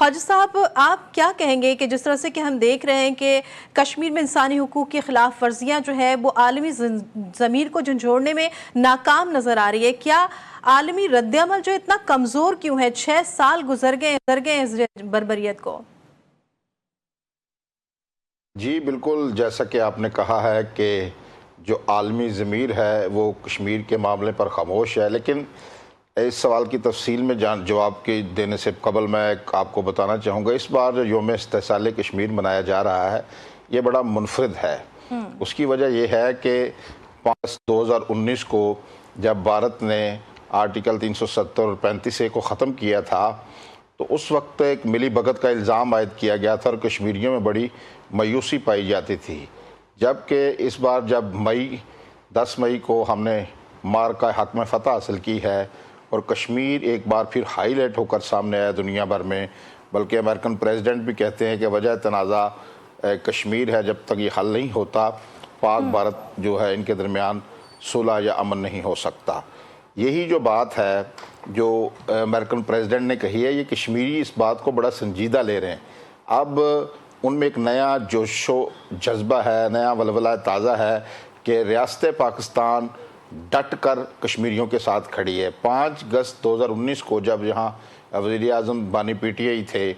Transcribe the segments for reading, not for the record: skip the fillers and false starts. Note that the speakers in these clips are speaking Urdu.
خواجہ صاحب آپ کیا کہیں گے کہ جس طرح سے کہ ہم دیکھ رہے ہیں کہ کشمیر میں انسانی حقوق کی خلاف ورزیاں جو ہے وہ عالمی ضمیر کو جھنجھوڑنے میں ناکام نظر آ رہی ہے، کیا عالمی رد عمل جو اتنا کمزور کیوں ہے؟ 6 سال گزر گئے اس بربریت کو۔ جی بالکل، جیسا کہ آپ نے کہا ہے کہ جو عالمی ضمیر ہے وہ کشمیر کے معاملے پر خاموش ہے، لیکن اس سوال کی تفصیل میں جواب کے دینے سے قبل میں آپ کو بتانا چاہوں گا، اس بار جو یوم استحصال کشمیر منایا جا رہا ہے یہ بڑا منفرد ہے۔ اس کی وجہ یہ ہے کہ 2019 کو جب بھارت نے آرٹیکل 370 اور 35A کو ختم کیا تھا تو اس وقت ایک ملی بھگت کا الزام عائد کیا گیا تھا اور کشمیریوں میں بڑی مایوسی پائی جاتی تھی، جبکہ اس بار جب 10 مئی کو ہم نے مارکہ حق میں فتح حاصل کی ہے اور کشمیر ایک بار پھر ہائی لائٹ ہو کر سامنے آیا دنیا بھر میں، بلکہ امریکن پریزیڈنٹ بھی کہتے ہیں کہ وجہ تنازع کشمیر ہے، جب تک یہ حل نہیں ہوتا پاک بھارت جو ہے ان کے درمیان صلح یا امن نہیں ہو سکتا۔ یہی جو بات ہے جو امریکن پریزیڈنٹ نے کہی ہے، یہ کشمیری اس بات کو بڑا سنجیدہ لے رہے ہیں۔ اب ان میں ایک نیا جوش و جذبہ ہے، نیا ولولہ تازہ ہے کہ ریاست پاکستان ڈٹ کر کشمیریوں کے ساتھ کھڑی ہے۔ 5 اگست 2019 کو جب یہاں وزیر اعظم بانی پی ٹی آئی تھے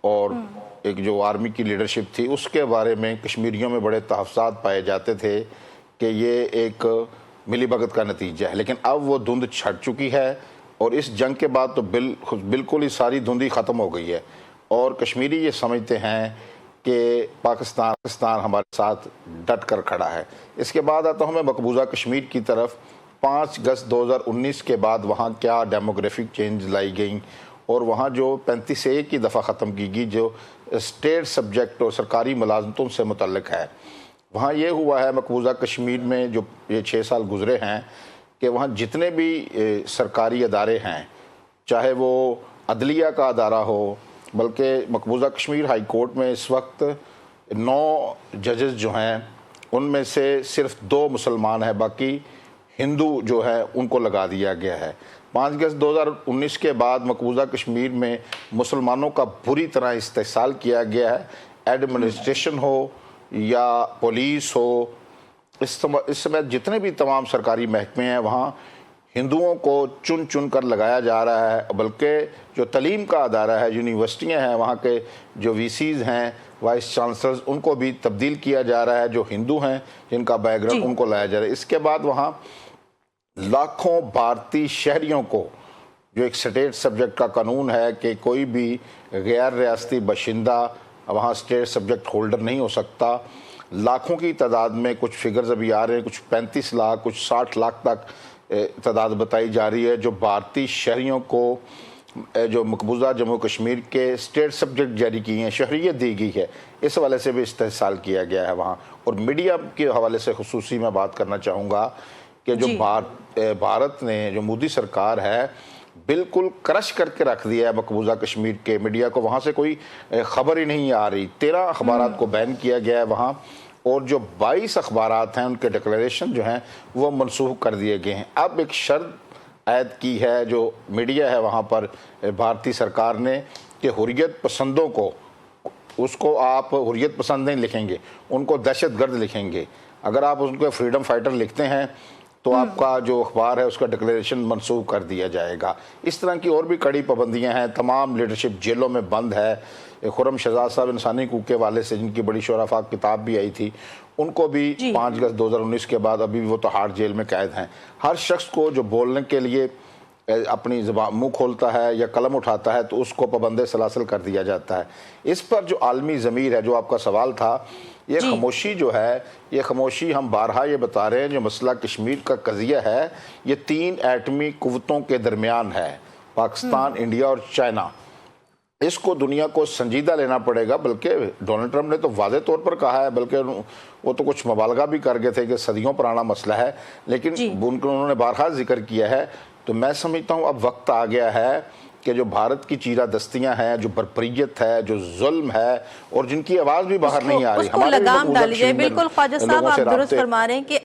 اور ایک جو آرمی کی لیڈرشپ تھی، اس کے بارے میں کشمیریوں میں بڑے تحفظات پائے جاتے تھے کہ یہ ایک ملی بھگت کا نتیجہ ہے، لیکن اب وہ دھند چھٹ چکی ہے اور اس جنگ کے بعد تو بالکل ہی ساری دھندی ختم ہو گئی ہے اور کشمیری یہ سمجھتے ہیں کہ پاکستان ہمارے ساتھ ڈٹ کر کھڑا ہے۔ اس کے بعد آتا ہوں میں مقبوضہ کشمیر کی طرف۔ 5 اگست 2019 کے بعد وہاں کیا ڈیموگرافک چینج لائی گئیں اور وہاں جو 35A کی دفعہ ختم کی گئی جو اسٹیٹ سبجیکٹ اور سرکاری ملازمتوں سے متعلق ہے، وہاں یہ ہوا ہے مقبوضہ کشمیر میں جو یہ 6 سال گزرے ہیں کہ وہاں جتنے بھی سرکاری ادارے ہیں، چاہے وہ عدلیہ کا ادارہ ہو، بلکہ مقبوضہ کشمیر ہائی کورٹ میں اس وقت 9 ججز جو ہیں ان میں سے صرف 2 مسلمان ہیں، باقی ہندو جو ہے ان کو لگا دیا گیا ہے۔ 5 اگست 2019 کے بعد مقبوضہ کشمیر میں مسلمانوں کا بری طرح استحصال کیا گیا ہے، ایڈمنسٹریشن ہو یا پولیس ہو، اس سمے جتنے بھی تمام سرکاری محکمے ہیں وہاں ہندوؤں کو چن چن کر لگایا جا رہا ہے، بلکہ جو تعلیم کا ادارہ ہے، یونیورسٹیاں ہیں، وہاں کے جو وی سیز ہیں، وائس چانسلرز، ان کو بھی تبدیل کیا جا رہا ہے، جو ہندو ہیں جن کا بیک گراؤنڈ ان کو لایا جا رہا ہے۔ اس کے بعد وہاں لاکھوں بھارتی شہریوں کو جو ایک اسٹیٹ سبجیکٹ کا قانون ہے کہ کوئی بھی غیر ریاستی باشندہ وہاں اسٹیٹ سبجیکٹ ہولڈر نہیں ہو سکتا، لاکھوں کی تعداد میں کچھ فگرز ابھی آ رہے ہیں، کچھ 35 لاکھ، کچھ 60 لاکھ تک تعداد بتائی جا رہی ہے جو بھارتی شہریوں کو جو مقبوضہ جموں کشمیر کے اسٹیٹ سبجیکٹ جاری کی ہیں، شہریت دی گئی ہے، اس حوالے سے بھی استحصال کیا گیا ہے وہاں۔ اور میڈیا کے حوالے سے خصوصی میں بات کرنا چاہوں گا کہ جو بھارت نے جو مودی سرکار ہے بالکل کرش کر کے رکھ دیا ہے مقبوضہ کشمیر کے میڈیا کو، وہاں سے کوئی خبر ہی نہیں آ رہی۔ 13 اخبارات کو بین کیا گیا ہے وہاں اور جو 22 اخبارات ہیں ان کے ڈکلیریشن جو ہیں وہ منسوخ کر دیے گئے ہیں۔ اب ایک شرط عائد کی ہے جو میڈیا ہے وہاں پر بھارتی سرکار نے کہ حریت پسندوں کو، اس کو آپ حریت پسند نہیں لکھیں گے، ان کو دہشت گرد لکھیں گے۔ اگر آپ ان کو فریڈم فائٹر لکھتے ہیں تو آپ کا جو اخبار ہے اس کا ڈکلیریشن منسوخ کر دیا جائے گا۔ اس طرح کی اور بھی کڑی پابندیاں ہیں، تمام لیڈرشپ جیلوں میں بند ہے۔ خرم شہزاد صاحب انسانی حقوق کے حوالے سے جن کی بڑی شورافا کتاب بھی آئی تھی، ان کو بھی 5 اگست 2019 کے بعد ابھی بھی وہ تہاڑ جیل میں قید ہیں۔ ہر شخص کو جو بولنے کے لیے اپنی زبان منہ کھولتا ہے یا قلم اٹھاتا ہے تو اس کو پابند سلاسل کر دیا جاتا ہے۔ اس پر جو عالمی ضمیر ہے، جو آپ کا سوال تھا، یہ خاموشی جو ہے، یہ خاموشی ہم بارہا یہ بتا رہے ہیں، جو مسئلہ کشمیر کا قضیہ ہے یہ 3 ایٹمی قوتوں کے درمیان ہے، پاکستان، انڈیا اور چائنا۔ اس کو دنیا کو سنجیدہ لینا پڑے گا، بلکہ ڈونلڈ ٹرمپ نے تو واضح طور پر کہا ہے، بلکہ وہ تو کچھ مبالغہ بھی کر گئے تھے کہ صدیوں پرانا مسئلہ ہے، لیکن انہوں نے بارہا ذکر کیا ہے۔ تو میں سمجھتا ہوں اب وقت آ گیا ہے کہ جو بھارت کی چیرہ دستیاں ہیں، جو بربریت ہے، جو ظلم ہے اور جن کی آواز بھی باہر نہیں آ رہی، اس کو لگام ڈالی جائے۔ بالکل خواجہ صاحب آپ درست فرما رہے ہیں کہ